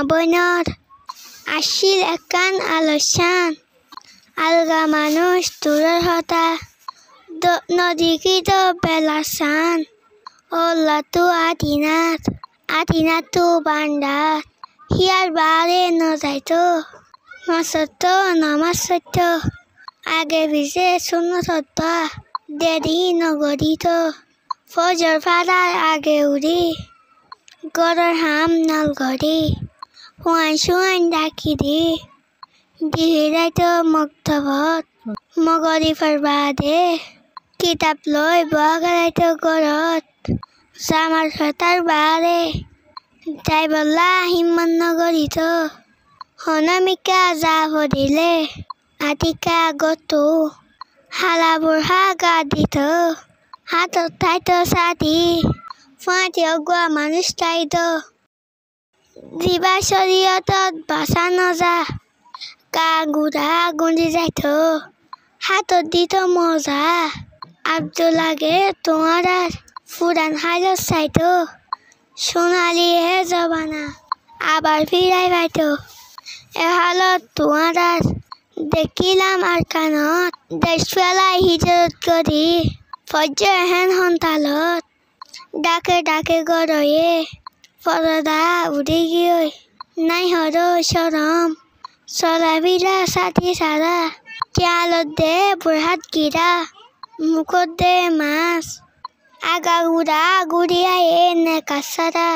বইনৰ আছিল একান আলোচন আলগা মানুষ দূৰৰ হতা নদীকিত বেলাচান অল্লাটো আদিনাতো বান্দাত হিয়ার বারে নজাইতো মাসতো নামাসতো আগে বিজে শুনতো দেরি নগরিত ফজর ফাদার আগে উড়ি গড়ৰ হাম নলগৰি শুৱান ডাকি দি দিহিৰাইতো মক্তবত মগৰি ফৰবাদে কিতাপ লৈ বগাইতো গৰত জামাৰ ফটাৰ বাৰে যাইবলা হিমান নগৰিত হনামিকা যা ভৰিলে আতিকা গতো হালাবোৰ হাগা দিত হাতত ঠাইতো সাথী ফাঁটি অগুৱা মানুষ তাইতো জিবা শরীয়তত বাঁচা নজা কা গুড়া গুঁড়ি যাইতো হাতত দিত মজা আব্দুলাগে তোমার ফুরান হাজত চাইতো সোনালি হে জবানা আবার ফিরাই পাইতো এহালত তোমার দেখিলাম আর কানত দেশ ফেলাই হিজরত করি ফজ্র হেন সন্তালত ডাকে ডাকে গড়য়ে পরদা উড়ে গিয়ে নাই হরো সরম চলাবিরা সাথী সারা কেয়ালত দে বুঢ়াত গিৰা মুখত দে মাছ আগা গুড়া গুড়িয়াই নেকাচাৰা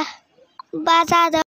বাজাৰত